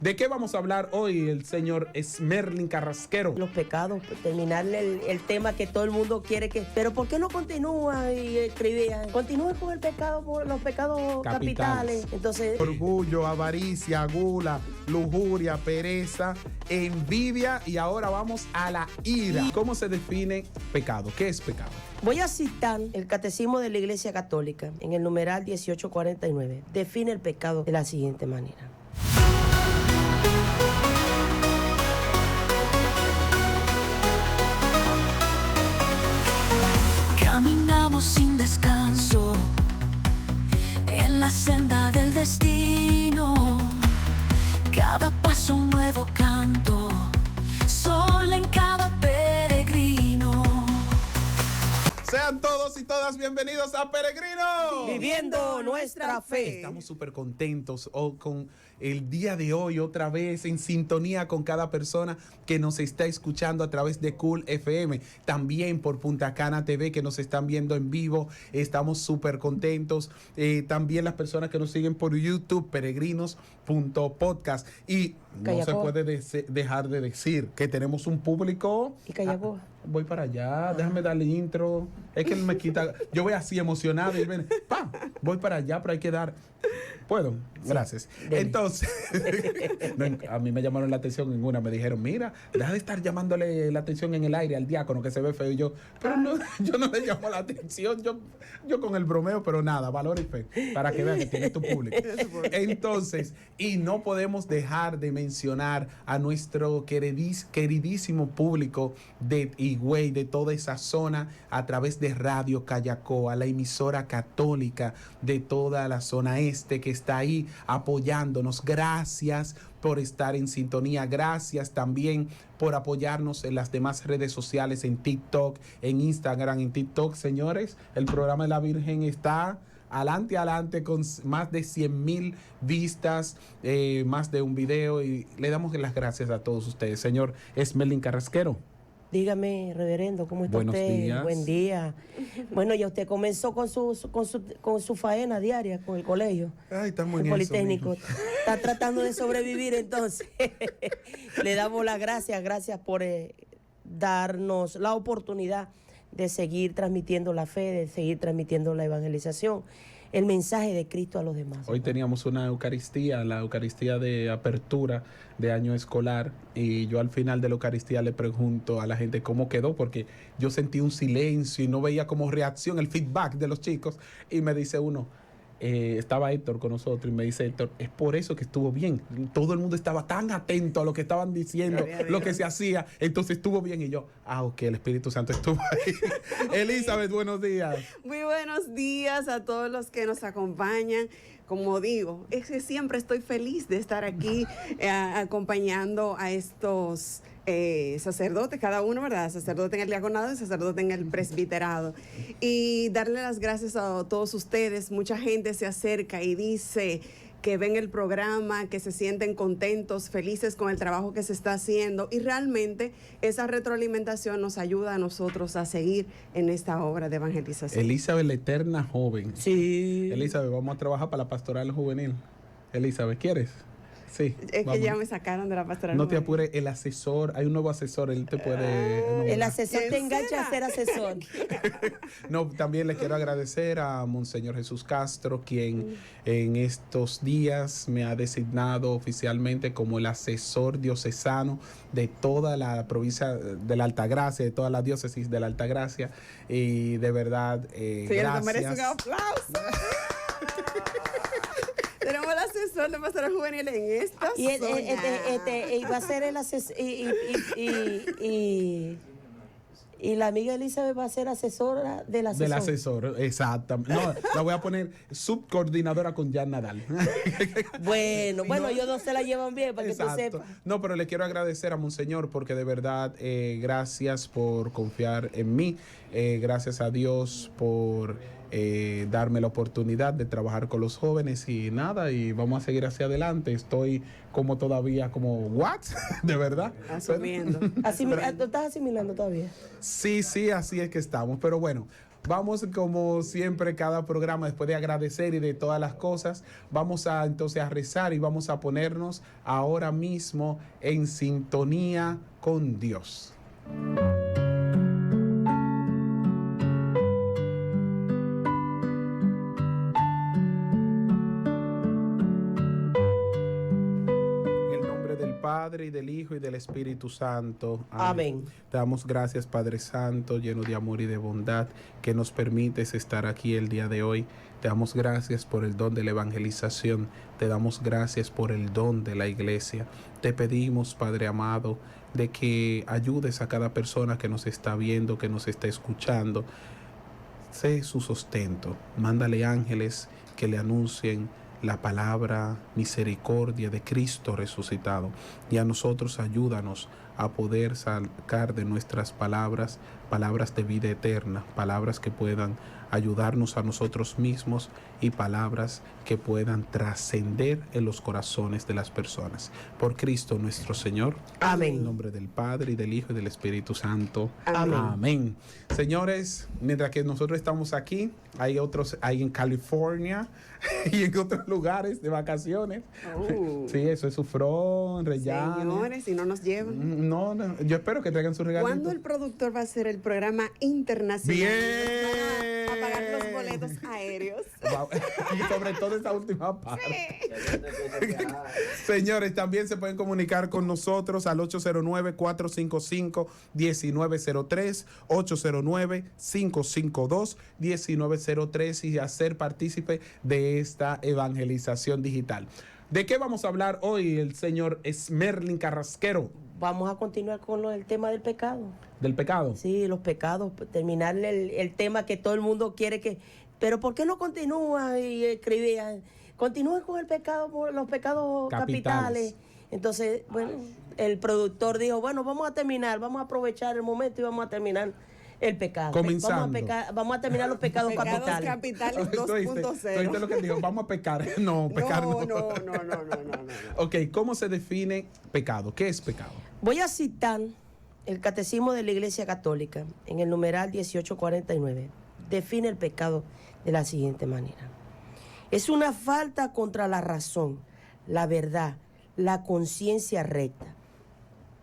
¿De qué vamos a hablar hoy el señor Esmerlin Carrasquero? Los pecados, terminar el tema que todo el mundo quiere que... Pero ¿por qué no continúa y escribía? Continúa con el pecado, por los pecados capitales. Entonces... Orgullo, avaricia, gula, lujuria, pereza, envidia y ahora vamos a la ira. ¿Cómo se define pecado? ¿Qué es pecado? Voy a citar el Catecismo de la Iglesia Católica en el numeral 1849. Define el pecado de la siguiente manera. Caminamos sin descanso en la senda del destino. Cada paso un nuevo canto, sol en cada peregrino. Sean todos y todas bienvenidos a Peregrino. Viviendo nuestra fe. Estamos súper contentos con el día de hoy, otra vez en sintonía con cada persona que nos está escuchando a través de Cool FM, también por Punta Cana TV que nos están viendo en vivo. Estamos súper contentos. También las personas que nos siguen por YouTube, peregrinos.podcast. Y no se puede dejar de decir que tenemos un público. ¿Y Callacoa? Voy para allá, déjame darle intro. Es que él me quita. Yo voy así emocionado y él viene, voy para allá, pero hay que dar. ¿Puedo? Gracias. Sí, entonces, a mí me llamaron la atención en una, me dijeron, mira, deja de estar llamándole la atención en el aire al diácono que se ve feo. Y yo, pero no, yo no le llamo la atención, yo con el bromeo, pero nada, valor y fe, para que vean que tiene tu público. Entonces, y no podemos dejar de mencionar a nuestro queridísimo público de Higüey, de toda esa zona, a través de Radio Callacoa, la emisora católica de toda la zona este que está ahí apoyándonos. Gracias por estar en sintonía. Gracias también por apoyarnos en las demás redes sociales, en TikTok, en Instagram, en TikTok. Señores, el programa de la Virgen está adelante con más de 100,000 vistas, más de un video, y le damos las gracias a todos ustedes. Señor Esmerlin Carrasquero. Dígame, reverendo, ¿cómo está Buenos usted? Días. Buen día. Bueno, ya usted comenzó con su faena diaria, con el colegio. Ay, estamos en el Politécnico. Eso, está tratando de sobrevivir, entonces. Le damos las gracias por darnos la oportunidad de seguir transmitiendo la fe, de seguir transmitiendo la evangelización, el mensaje de Cristo a los demás. Hoy teníamos una Eucaristía, la Eucaristía de apertura de año escolar, y yo al final de la Eucaristía le pregunto a la gente cómo quedó, porque yo sentí un silencio y no veía como reacción, el feedback de los chicos, y me dice uno, estaba Héctor con nosotros, y me dice Héctor, es por eso que estuvo bien, todo el mundo estaba tan atento a lo que estaban diciendo, lo que se hacía, entonces estuvo bien, y yo, ok, el Espíritu Santo estuvo ahí. Elizabeth, buenos días. Muy buenos días a todos los que nos acompañan. Como digo, es que siempre estoy feliz de estar aquí acompañando a estos sacerdotes, cada uno, ¿verdad? Sacerdote en el diaconado y sacerdote en el presbiterado. Y darle las gracias a todos ustedes. Mucha gente se acerca y dice que ven el programa, que se sienten contentos, felices con el trabajo que se está haciendo, y realmente esa retroalimentación nos ayuda a nosotros a seguir en esta obra de evangelización. Elizabeth, la eterna joven. Sí. Elizabeth, vamos a trabajar para la pastoral juvenil. Elizabeth, ¿quieres? Sí. Es vamos. que ya me sacaron de la pastoral. No te apures, el asesor, hay un nuevo asesor, él te puede... El asesor te engancha a ser asesor. No, también le quiero agradecer a Monseñor Jesús Castro, quien en estos días me ha designado oficialmente como el asesor diocesano de toda la provincia de la Altagracia, de toda la diócesis de la Altagracia, y de verdad, Señora, gracias. te merece un aplauso. Tenemos el asesor de pastoral juvenil en esta Y va a ser el asesor, y la amiga Elizabeth va a ser asesora del asesor. Del asesor, exactamente. No, la voy a poner subcoordinadora con Jan Nadal. Bueno, ellos dos se la llevan bien, para Exacto. que tú sepas. No, pero le quiero agradecer a Monseñor, porque de verdad, gracias por confiar en mí. Gracias a Dios por darme la oportunidad de trabajar con los jóvenes, y nada, y vamos a seguir hacia adelante. Estoy como todavía como, ¿what? De verdad. Asumiendo. ¿Tú estás asimilando todavía? Sí, así es que estamos. Pero bueno, vamos como siempre cada programa, después de agradecer y de todas las cosas, vamos a entonces a rezar y vamos a ponernos ahora mismo en sintonía con Dios. Padre, y del Hijo, y del Espíritu Santo. Amén. Te damos gracias, Padre Santo, lleno de amor y de bondad, que nos permites estar aquí el día de hoy. Te damos gracias por el don de la evangelización. Te damos gracias por el don de la iglesia. Te pedimos, Padre amado, de que ayudes a cada persona que nos está viendo, que nos está escuchando. Sé su sustento. Mándale ángeles que le anuncien la palabra misericordia de Cristo resucitado, y a nosotros ayúdanos a poder sacar de nuestras palabras de vida eterna, palabras que puedan ayudarnos a nosotros mismos y palabras que puedan trascender en los corazones de las personas. Por Cristo nuestro Señor. Amén. En nombre del Padre, y del Hijo, y del Espíritu Santo. Amén. Amén. Señores, mientras que nosotros estamos aquí, hay otros, hay en California y en otros lugares de vacaciones. Oh. Sí, eso es Sufrón, Reyane. Señores, si no nos llevan. No, yo espero que traigan su regalo. ¿Cuándo el productor va a hacer el programa internacional? Bien. A pagar los boletos aéreos. Wow. Y sobre todo esa última parte. Señores, también se pueden comunicar con nosotros al 809-455-1903, 809-552-1903 y hacer partícipe de esta evangelización digital. ¿De qué vamos a hablar hoy el señor Esmerlin Carrasquero? Vamos a continuar con el tema del pecado. ¿Del pecado? Sí, los pecados, terminar el tema que todo el mundo quiere que... Pero ¿por qué no continúa y escribía? Continúa con el pecado, los pecados capitales. Entonces, bueno, el productor dijo, bueno, vamos a terminar, vamos a aprovechar el momento y vamos a terminar el pecado. Comenzando. Vamos a terminar los pecados Pecados capitales. capitales ¿Tú oíste 2.0. lo que dijo? Vamos a pecar. No, pecar no. No. Ok, ¿cómo se define pecado? ¿Qué es pecado? Voy a citar el Catecismo de la Iglesia Católica en el numeral 1849. Define el pecado de la siguiente manera. Es una falta contra la razón, la verdad, la conciencia recta.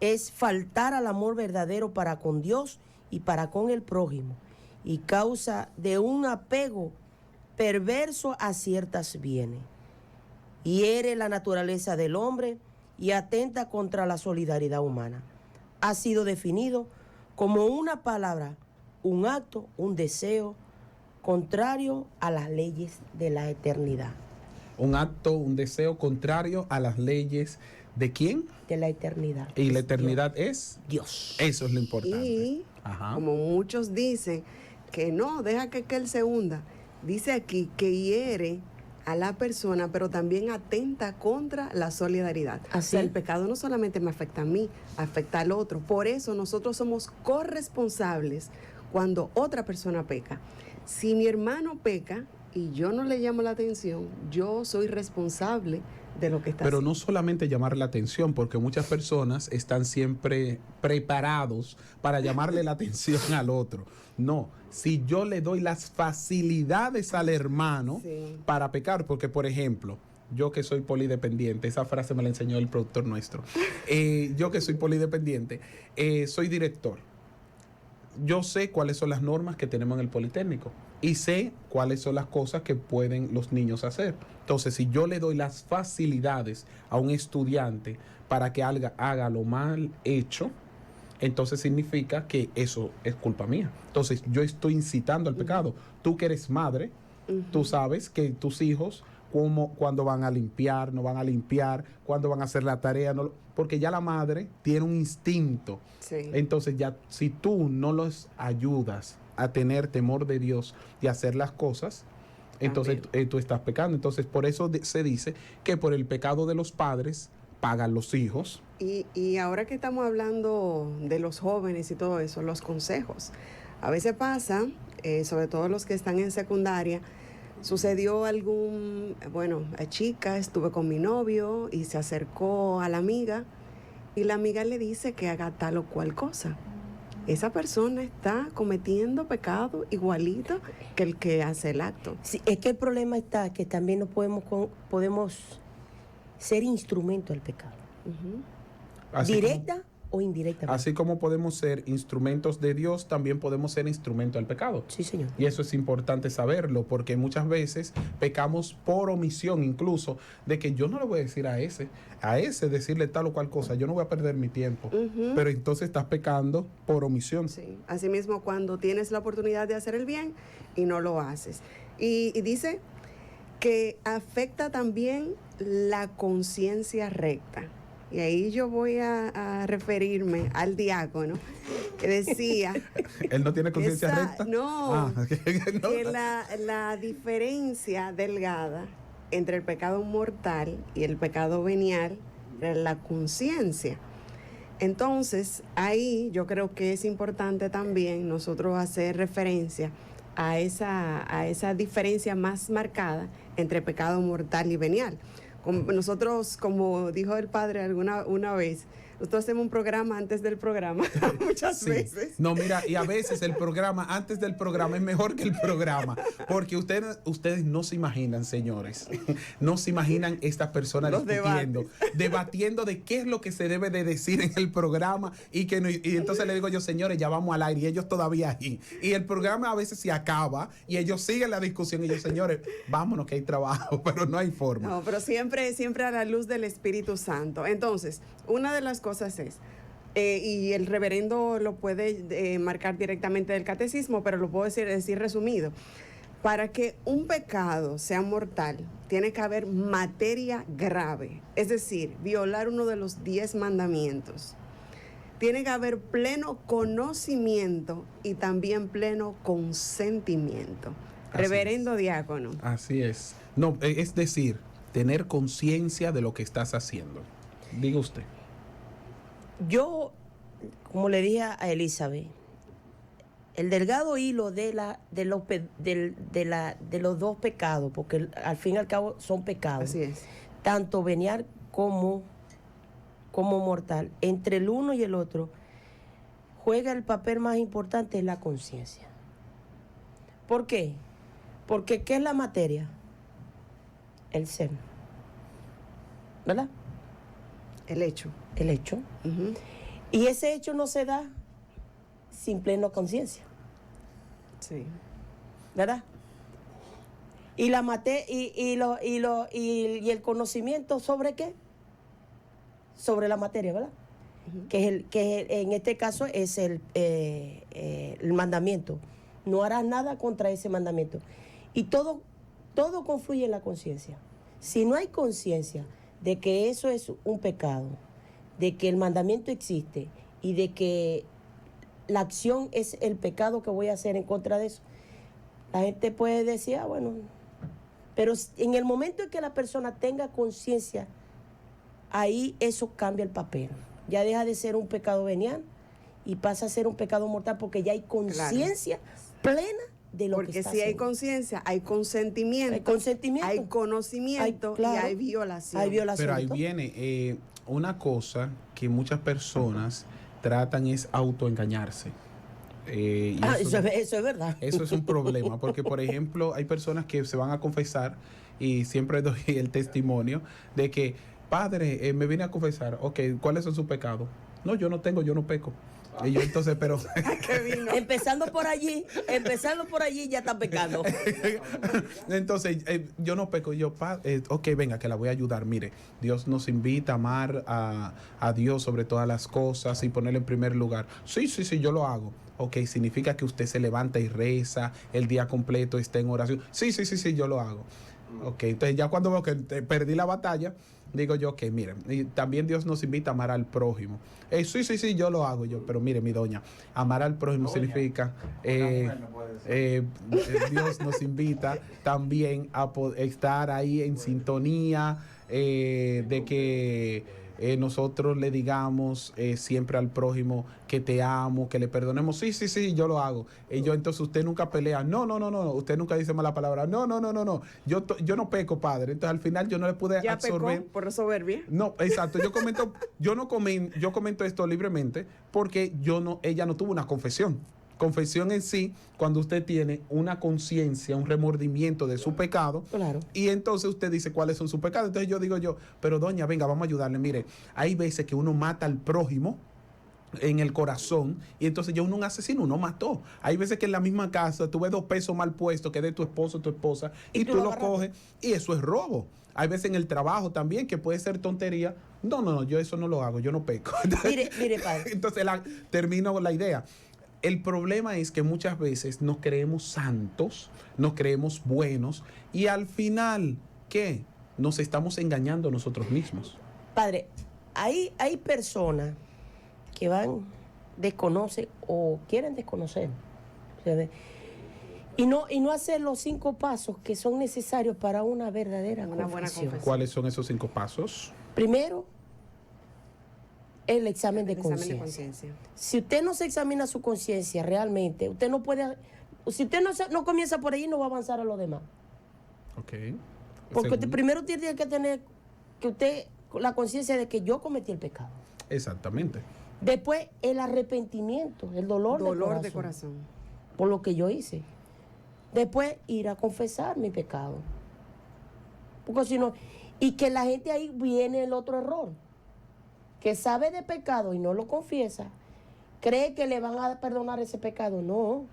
Es faltar al amor verdadero para con Dios y para con el prójimo, y causa de un apego perverso a ciertas bienes. Hiere la naturaleza del hombre y atenta contra la solidaridad humana. Ha sido definido como una palabra, un acto, un deseo contrario a las leyes de la eternidad. Un acto, un deseo contrario a las leyes de ¿quién? De la eternidad. Y la eternidad es Dios. Eso es lo importante. Y Ajá. como muchos dicen que no, deja que él se hunda. Dice aquí que hiere a la persona, pero también atenta contra la solidaridad. Así. O sea, el pecado no solamente me afecta a mí, afecta al otro. Por eso nosotros somos corresponsables cuando otra persona peca. Si mi hermano peca y yo no le llamo la atención, yo soy responsable de lo que está Pero haciendo. no solamente llamar la atención, porque muchas personas están siempre preparados para llamarle la atención al otro. No, si yo le doy las facilidades al hermano Sí. para pecar, porque por ejemplo, yo que soy polidependiente, esa frase me la enseñó el productor nuestro, yo que soy polidependiente, soy director. Yo sé cuáles son las normas que tenemos en el Politécnico y sé cuáles son las cosas que pueden los niños hacer. Entonces, si yo le doy las facilidades a un estudiante para que haga lo mal hecho, entonces significa que eso es culpa mía. Entonces, yo estoy incitando al pecado. Tú que eres madre, tú sabes que tus hijos, cuando van a limpiar, no van a limpiar, cuando van a hacer la tarea, no, porque ya la madre tiene un instinto. Sí. Entonces ya si tú no los ayudas a tener temor de Dios y a hacer las cosas, entonces tú estás pecando. Entonces por eso se dice que por el pecado de los padres pagan los hijos. Y ahora que estamos hablando de los jóvenes y todo eso, los consejos. A veces pasa, sobre todo los que están en secundaria, sucedió chica, estuve con mi novio y se acercó a la amiga y la amiga le dice que haga tal o cual cosa. esa persona está cometiendo pecado igualito que el que hace el acto. Sí, es que el problema está que también nos podemos ser instrumento del pecado. Ujú. Así Directa o indirectamente. Así como podemos ser instrumentos de Dios, también podemos ser instrumentos del pecado. Sí, señor. Y eso es importante saberlo, porque muchas veces pecamos por omisión, incluso, de que yo no le voy a decir a ese decirle tal o cual cosa, yo no voy a perder mi tiempo. Ujú. Pero entonces estás pecando por omisión. Sí, asimismo cuando tienes la oportunidad de hacer el bien y no lo haces. Y dice que afecta también la conciencia recta. Y ahí yo voy a referirme al diácono que decía... Él no tiene conciencia recta. No, Ah, no. que la diferencia delgada entre el pecado mortal y el pecado venial es la conciencia. Entonces, ahí yo creo que es importante también nosotros hacer referencia a esa diferencia más marcada entre pecado mortal y venial. Nosotros, como dijo el padre una vez, nosotros hacemos un programa antes del programa, muchas Sí. veces. No, mira, y a veces el programa antes del programa es mejor que el programa, porque ustedes no se imaginan, señores, no se imaginan estas personas Los debatiendo de qué es lo que se debe de decir en el programa y entonces le digo yo, señores, ya vamos al aire y ellos todavía ahí. Y el programa a veces se acaba y ellos siguen la discusión y yo, señores, vámonos que hay trabajo, pero no hay forma. No, pero siempre a la luz del Espíritu Santo. Entonces, una de las cosas es, y el reverendo lo puede marcar directamente del catecismo, pero lo puedo decir resumido. Para que un pecado sea mortal, tiene que haber materia grave, es decir, violar uno de los 10 mandamientos. Tiene que haber pleno conocimiento y también pleno consentimiento. Así Reverendo diácono. Así es. No, es decir, tener conciencia de lo que estás haciendo. Diga usted. Yo, como le dije a Elizabeth, el delgado hilo de los dos pecados, porque al fin y al cabo son pecados, Así es. tanto venial como mortal, entre el uno y el otro, juega el papel más importante, es la conciencia. ¿Por qué? Porque ¿qué es la materia? El ser. ¿Verdad? El hecho. El hecho. Ujú. Y ese hecho no se da sin plena conciencia, Sí. ¿verdad? Y la y el conocimiento sobre qué? Sobre la materia, ¿verdad? En este caso es el mandamiento. No harás nada contra ese mandamiento. Y todo confluye en la conciencia. Si no hay conciencia de que eso es un pecado, de que el mandamiento existe y de que la acción es el pecado que voy a hacer en contra de eso, la gente puede decir, bueno, pero en el momento en que la persona tenga conciencia, ahí eso cambia el papel. Ya deja de ser un pecado venial y pasa a ser un pecado mortal porque ya hay conciencia plena de lo que Porque está si hay haciendo. conciencia, hay consentimiento, Hay consentimiento. hay conocimiento Claro. y hay violación. Hay violación. Pero ahí ¿no? viene una cosa que muchas personas tratan es autoengañarse. Y Eso es verdad. eso es un problema, porque por ejemplo hay personas que se van a confesar y siempre doy el testimonio de que, padre, me vine a confesar, ok, ¿cuáles son sus pecados? No, yo no peco. Y yo entonces, pero... ¿Qué vino? Empezando por allí ya está pecando. Entonces, yo no peco, ok, venga, que la voy a ayudar. Mire, Dios nos invita a amar a Dios sobre todas las cosas y ponerlo en primer lugar. Sí, yo lo hago. Ok, significa que usted se levanta y reza, el día completo está en oración. Sí, yo lo hago. Ok, entonces ya cuando veo que perdí la batalla, digo yo, ok, miren, y también Dios nos invita a amar al prójimo. Sí, yo lo hago. Pero mire, mi doña, amar al prójimo significa, Dios nos invita también a estar ahí en sintonía, de que nosotros le digamos siempre al prójimo que te amo, que le perdonemos. Sí, yo lo hago. Y yo, entonces usted nunca pelea. No, usted nunca dice mala palabra. No. Yo no peco, padre. Entonces al final yo no le pude ¿Ya absorber. pecó por soberbia? No, exacto. Yo comento esto libremente porque ella no tuvo una confesión. Confesión en sí, cuando usted tiene una conciencia, un remordimiento de su pecado, Claro. y entonces usted dice cuáles son sus pecados. Entonces yo digo pero doña, venga, vamos a ayudarle. Mire, hay veces que uno mata al prójimo en el corazón, y entonces ya uno un asesino, uno mató. Hay veces que en la misma casa tú ves 2 pesos mal puestos que de tu esposo o tu esposa, y tú lo coges, y eso es robo. Hay veces en el trabajo también que puede ser tontería. No, yo eso no lo hago, yo no peco. Mire, padre. Entonces termino la idea. El problema es que muchas veces nos creemos santos, nos creemos buenos, y al final, ¿qué? Nos estamos engañando nosotros mismos. Padre, hay personas que desconocen o quieren desconocer, ¿sabes? Y no hacer los 5 pasos que son necesarios para una verdadera Una buena confesión. ¿Cuáles son esos 5 pasos? Primero, el examen de Examen de conciencia. conciencia. Si usted no se examina su conciencia realmente, usted no puede, si usted no comienza por ahí, no va a avanzar a lo demás. Ok. Porque Segundo. primero tiene que tener que usted la conciencia de que yo cometí el pecado. Exactamente. Después, el arrepentimiento, el dolor De corazón. por lo que yo hice. Después, ir a confesar mi pecado. Porque si no, y que la gente ahí viene el otro error, que sabe de pecado y no lo confiesa, cree que le van a perdonar ese pecado. No,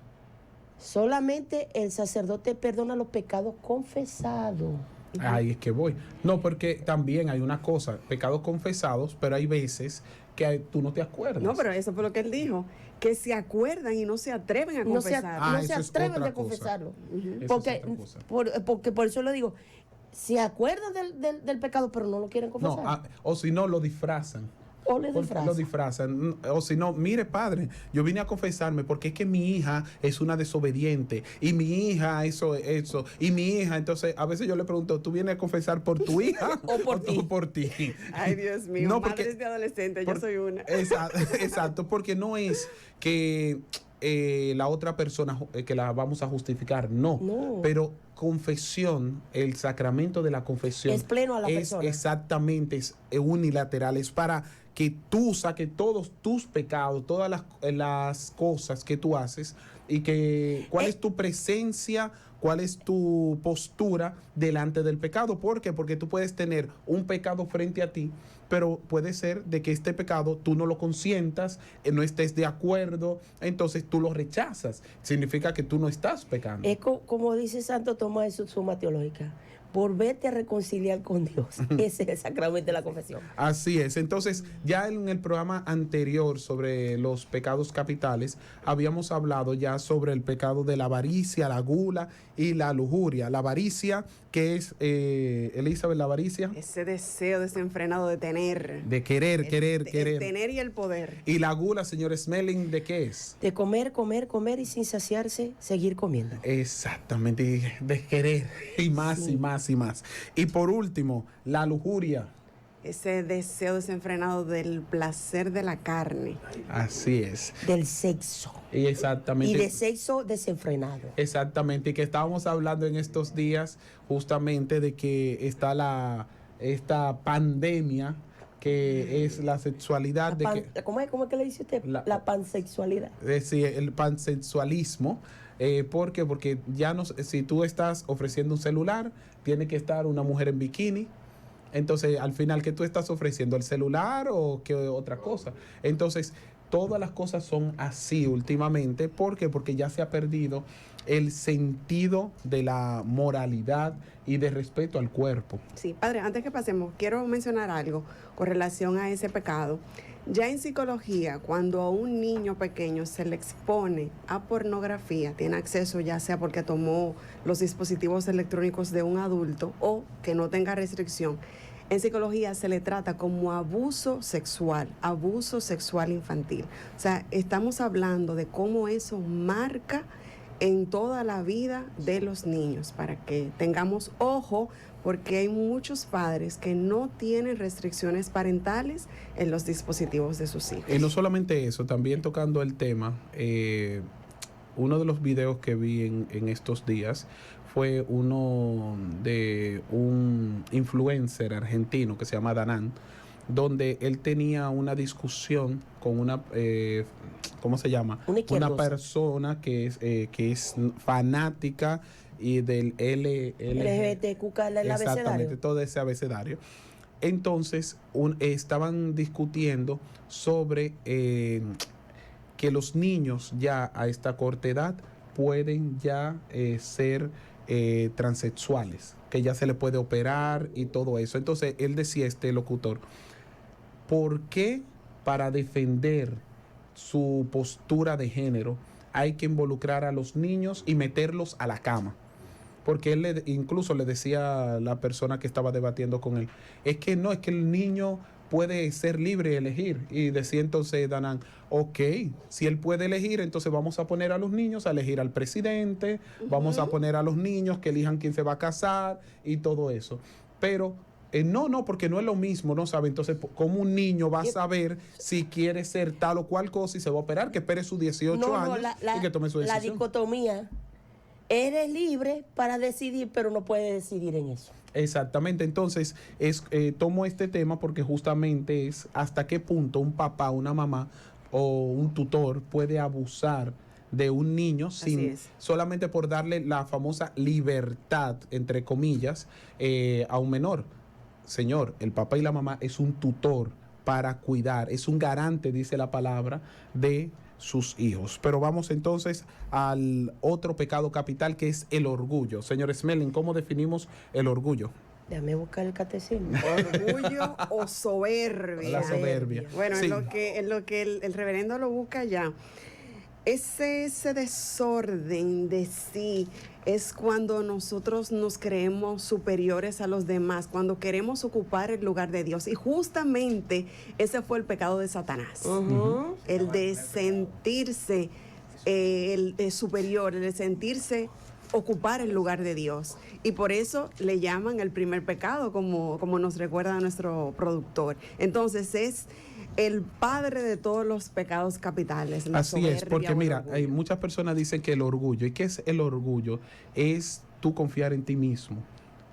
solamente el sacerdote perdona los pecados confesados. Ahí es que voy. No, porque también hay una cosa, pecados confesados, pero hay veces que tú no te acuerdas. No, pero eso fue lo que él dijo, que se acuerdan y no se atreven a No se, confesar. no eso se es atreven otra a confesarlo. Eso es Porque, otra cosa. porque por eso le digo, se acuerdan del pecado, pero no lo quieren confesar. No, o si no, lo disfrazan. O le Lo disfrazan. disfrazan. O si no, mire, padre, yo vine a confesarme porque es que mi hija es una desobediente y mi hija eso, y mi hija, entonces a veces yo le pregunto, ¿tú vienes a confesar por tu hija O por ti? por ti? Ay, Dios mío, No, porque- madres de adolescentes, yo soy una. Exacto, porque no es que la otra persona que la vamos a justificar, no. Pero confesión, el sacramento de la confesión Es pleno a la persona. Exactamente, es unilateral, es para que tú saques todos tus pecados, todas las cosas que tú haces, y que cuál es tu presencia, cuál es tu postura delante del pecado. ¿Por qué? Porque tú puedes tener un pecado frente a ti, pero puede ser de que este pecado tú no lo consientas, no estés de acuerdo, entonces tú lo rechazas. Significa que tú no estás pecando. Es como dice Santo Tomás en su Suma Teológica, volverte a reconciliar con Dios. Ese es el sacramento de la confesión. Así es. Entonces, ya en el programa anterior sobre los pecados capitales, habíamos hablado ya sobre el pecado de la avaricia, la gula y la lujuria. La avaricia, que es, Elizabeth, la avaricia, Ese deseo desenfrenado de tener. de querer. El tener y el poder. Y la gula, señor Smelling, ¿de qué es? De comer y sin saciarse, seguir comiendo. Exactamente, y de querer, y más, Sí. y más, y más. Y por último, la lujuria. Ese deseo desenfrenado del placer de la carne. Así es. Del sexo. Y exactamente. Y de sexo desenfrenado. Exactamente, y que estábamos hablando en estos días justamente de que está esta pandemia que es la sexualidad, ¿Cómo es que le dice usted? La pansexualidad. el pansexualismo. ¿Por qué? Porque ya no, si tú estás ofreciendo un celular, tiene que estar una mujer en bikini. Entonces, al final, ¿qué tú estás ofreciendo? ¿El celular o qué otra cosa? Entonces, todas las cosas son así últimamente. ¿Por qué? Porque ya se ha perdido el sentido de la moralidad y de respeto al cuerpo. Sí, padre, antes que pasemos, quiero mencionar algo con relación a ese pecado. Ya en psicología, cuando a un niño pequeño se le expone a pornografía, tiene acceso ya sea porque tomó los dispositivos electrónicos de un adulto o que no tenga restricción, en psicología se le trata como abuso sexual infantil. O sea, estamos hablando de cómo eso marca en toda la vida de los niños, para que tengamos ojo, porque hay muchos padres que no tienen restricciones parentales en los dispositivos de sus hijos. Y no solamente eso, también tocando el tema, uno de los videos que vi en estos días fue uno de un influencer argentino que se llama Danán, donde él tenía una discusión con una, ¿cómo se llama? Una persona que es fanática y del LGBTQ, el exactamente, abecedario. todo ese abecedario. Entonces, estaban discutiendo sobre que los niños ya a esta corta edad pueden ya ser transexuales, que ya se le puede operar y todo eso. Entonces, él decía, este locutor, ¿por qué para defender su postura de género hay que involucrar a los niños y meterlos a la cama? Porque él incluso le decía a la persona que estaba debatiendo con él, es que no, es que el niño puede ser libre de elegir. Y decía entonces Danán, ok, si él puede elegir, entonces vamos a poner a los niños a elegir al presidente, vamos a poner a los niños que elijan quién se va a casar y todo eso. Pero no, porque no es lo mismo, ¿no sabe? Entonces, ¿cómo un niño va a saber si quiere ser tal o cual cosa y se va a operar? Que espere sus 18 años y que tome su decisión. La dicotomía, eres libre para decidir, pero no puedes decidir en eso. Exactamente, entonces tomo este tema porque justamente es hasta qué punto un papá, una mamá o un tutor puede abusar de un niño solamente por darle la famosa libertad, entre comillas, a un menor. Señor, el papá y la mamá es un tutor para cuidar, es un garante, dice la palabra, de sus hijos. Pero vamos entonces al otro pecado capital, que es el orgullo. Señor Smelling, ¿cómo definimos el orgullo? Déjame buscar el catecismo. Orgullo o soberbia. La soberbia. Bueno, sí. en lo que el reverendo lo busca ya. Ese desorden de sí es cuando nosotros nos creemos superiores a los demás, cuando queremos ocupar el lugar de Dios. Y justamente ese fue el pecado de Satanás. El de sentirse el superior, el de sentirse ocupar el lugar de Dios. Y por eso le llaman el primer pecado, como nos recuerda nuestro productor. Entonces es el padre de todos los pecados capitales. Así es, porque mira, hay muchas personas dicen que el orgullo, ¿y qué es el orgullo? Es tú confiar en ti mismo,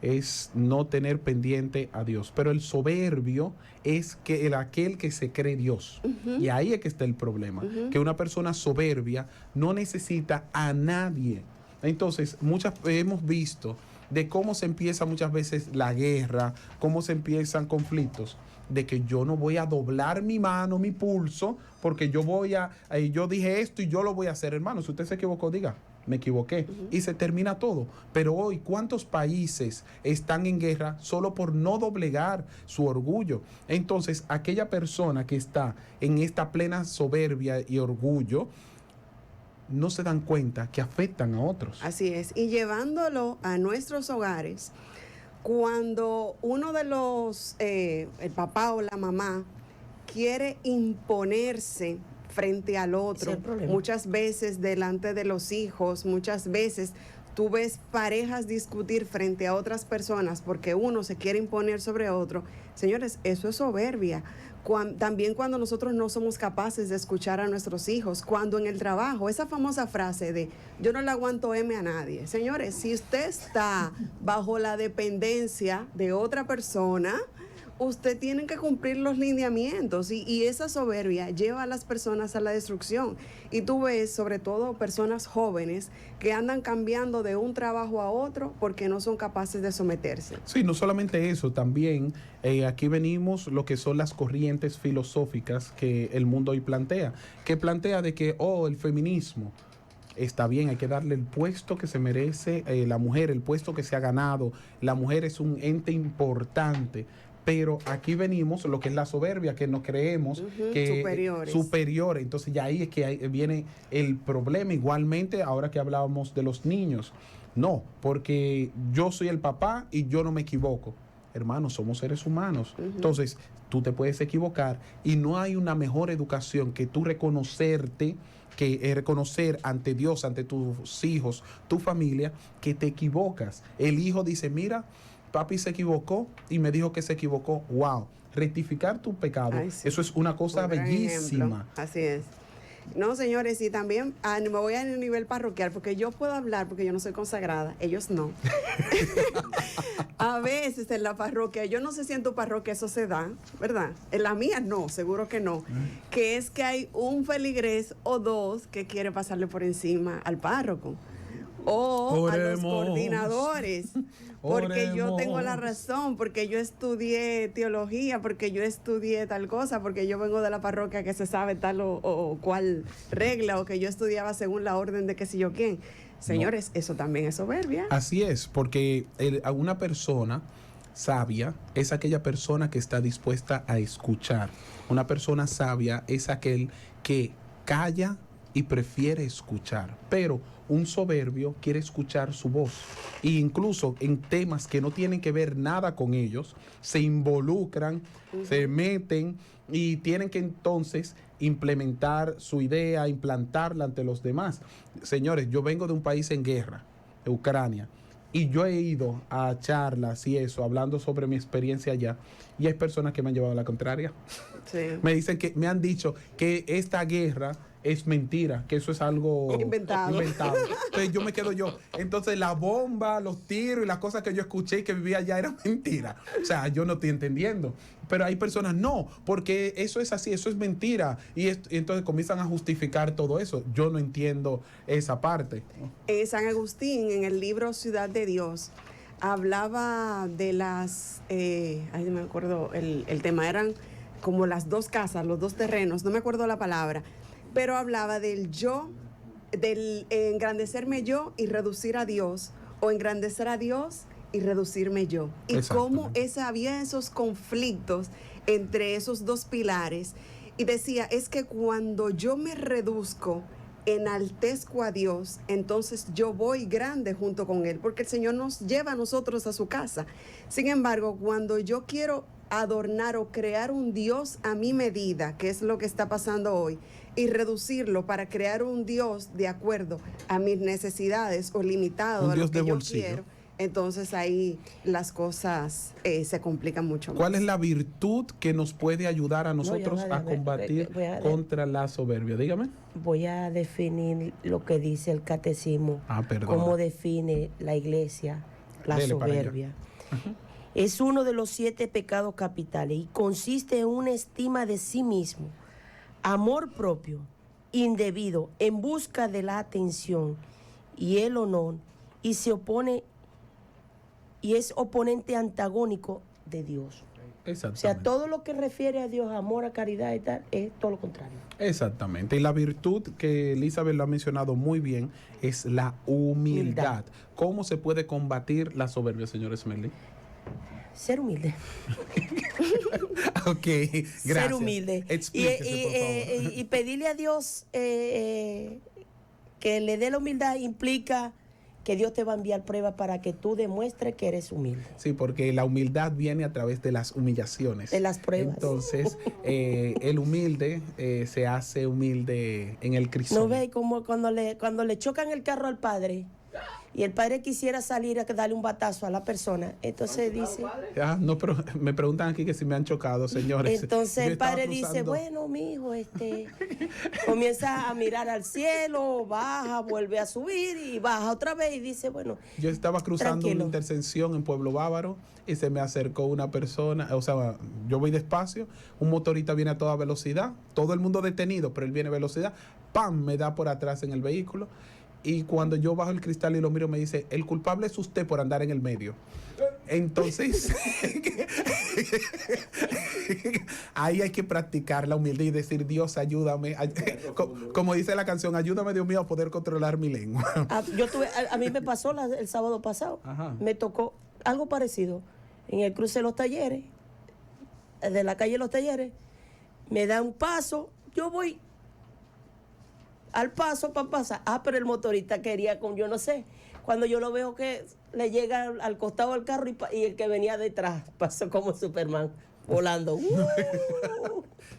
es no tener pendiente a Dios. Pero el soberbio es aquel que se cree Dios. Y ahí es que está el problema, que una persona soberbia no necesita a nadie. Entonces, hemos visto de cómo se empieza muchas veces la guerra, cómo se empiezan conflictos, de que yo no voy a doblar mi mano, mi pulso, porque yo dije esto y yo lo voy a hacer, hermano. Si usted se equivocó, diga, me equivoqué. Y se termina todo. Pero hoy, ¿cuántos países están en guerra solo por no doblegar su orgullo? Entonces, aquella persona que está en esta plena soberbia y orgullo, no se dan cuenta que afectan a otros. Así es. Y llevándolo a nuestros hogares, cuando uno de los, el papá o la mamá, quiere imponerse frente al otro, muchas veces delante de los hijos, muchas veces tú ves parejas discutir frente a otras personas porque uno se quiere imponer sobre otro. Señores, eso es soberbia. También cuando nosotros no somos capaces de escuchar a nuestros hijos, cuando en el trabajo, esa famosa frase de yo no le aguanto M a nadie. Señores, si usted está bajo la dependencia de otra persona, usted tiene que cumplir los lineamientos y esa soberbia lleva a las personas a la destrucción. Y tú ves sobre todo personas jóvenes que andan cambiando de un trabajo a otro porque no son capaces de someterse. Sí, no solamente eso, también aquí venimos lo que son las corrientes filosóficas que el mundo hoy plantea, que plantea de que, el feminismo está bien, hay que darle el puesto que se merece la mujer, el puesto que se ha ganado, la mujer es un ente importante. Pero aquí venimos lo que es la soberbia, que nos creemos que superiores. Entonces ya ahí es que viene el problema. Igualmente, ahora que hablábamos de los niños, no, porque yo soy el papá y yo no me equivoco. Hermanos, somos seres humanos. Entonces, tú te puedes equivocar y no hay una mejor educación que tú reconocer ante Dios, ante tus hijos, tu familia, que te equivocas. El hijo dice, mira, papi se equivocó y me dijo que se equivocó. ¡Wow! Rectificar tu pecado, Ay, sí. eso es una cosa Un gran bellísima. ejemplo. Así es. No, señores, y también me voy a nivel parroquial, porque yo puedo hablar, porque yo no soy consagrada, ellos no. A veces en la parroquia, yo no sé si en tu parroquia eso se da, ¿verdad? En la mía no, seguro que no. Que es que hay un feligrés o dos que quiere pasarle por encima al párroco. O a los Oremos. coordinadores. Porque yo tengo la Oremos. razón, porque yo estudié teología, porque yo estudié tal cosa, porque yo vengo de la parroquia que se sabe tal o cual regla, o que yo estudiaba según la orden de que si yo quién. Señores, eso también es soberbia. Así es, porque a una persona sabia es aquella persona que está dispuesta a escuchar. Una persona sabia es aquel que calla y prefiere escuchar, pero un soberbio quiere escuchar su voz e incluso en temas que no tienen que ver nada con ellos, se involucran, se meten y tienen que entonces implementar su idea, implantarla ante los demás. Señores, yo vengo de un país en guerra, de Ucrania, y yo he ido a charlas y eso, hablando sobre mi experiencia allá, y hay personas que me han llevado a la contraria. Sí. Me dicen que, me han dicho que esta guerra es mentira, que eso es algo Inventado. Entonces yo me quedo yo. Entonces la bomba, los tiros y las cosas que yo escuché y que vivía allá eran mentira. O sea, yo no estoy entendiendo. Pero hay personas, no, porque eso es así, eso es mentira. Y entonces comienzan a justificar todo eso. Yo no entiendo esa parte. San Agustín, en el libro Ciudad de Dios, hablaba de las, ay, no me acuerdo el tema, eran como las dos casas, los dos terrenos, no me acuerdo la palabra, pero hablaba del yo, del engrandecerme yo y reducir a Dios, o engrandecer a Dios y reducirme yo. Y cómo había esos conflictos entre esos dos pilares. Y decía, es que cuando yo me reduzco, enaltezco a Dios, entonces yo voy grande junto con Él, porque el Señor nos lleva a nosotros a su casa. Sin embargo, cuando yo quiero adornar o crear un Dios a mi medida, que es lo que está pasando hoy, y reducirlo para crear un Dios de acuerdo a mis necesidades o limitado Un a lo Dios que de yo bolsillo. quiero, entonces ahí las cosas se complican mucho más. ¿Cuál es la virtud que nos puede ayudar a nosotros a combatir contra la soberbia? Dígame. Voy a definir lo que dice el catecismo. Perdón. Cómo define la iglesia la Dele para allá. soberbia. Es uno de los 7 pecados capitales y consiste en una estima de sí mismo, amor propio, indebido, en busca de la atención y el honor, y se opone y es oponente antagónico de Dios. O Exactamente. sea, todo lo que refiere a Dios, amor, a caridad y tal, es todo lo contrario. Exactamente. Y la virtud que Elizabeth lo ha mencionado muy bien es la humildad. ¿Cómo se puede combatir la soberbia, señor Esmerly? Ser humilde. Ok, gracias. Ser humilde. Explíquese, por favor. Y pedirle a Dios que le dé la humildad implica que Dios te va a enviar pruebas para que tú demuestres que eres humilde. Sí, porque la humildad viene a través de las humillaciones. De las pruebas. Entonces, el humilde se hace humilde en el Cristo. ¿No ve como cuando le chocan el carro al padre y el padre quisiera salir a darle un batazo a la persona? Entonces dice... No, pero me preguntan aquí que si me han chocado, señores. Entonces Yo el padre estaba dice, cruzando- bueno, mijo, comienza a mirar al cielo, baja, vuelve a subir y baja otra vez y dice, bueno, Yo estaba cruzando tranquilo. una intersección en Pueblo Bávaro y se me acercó una persona, o sea, yo voy despacio, un motorista viene a toda velocidad, todo el mundo detenido, pero él viene a velocidad, ¡pam!, me da por atrás en el vehículo. Y cuando yo bajo el cristal y lo miro, me dice, el culpable es usted por andar en el medio. Entonces, ahí hay que practicar la humildad y decir, Dios, ayúdame. Como dice la canción, ayúdame, Dios mío, a poder controlar mi lengua. A mí me pasó el sábado pasado, Ajá. me tocó algo parecido en el cruce de los Talleres, de la calle de los Talleres, me da un paso, yo voy al paso para pasar. Pero el motorista quería con yo no sé. Cuando yo lo veo que le llega al costado del carro y el que venía detrás pasó como Superman volando.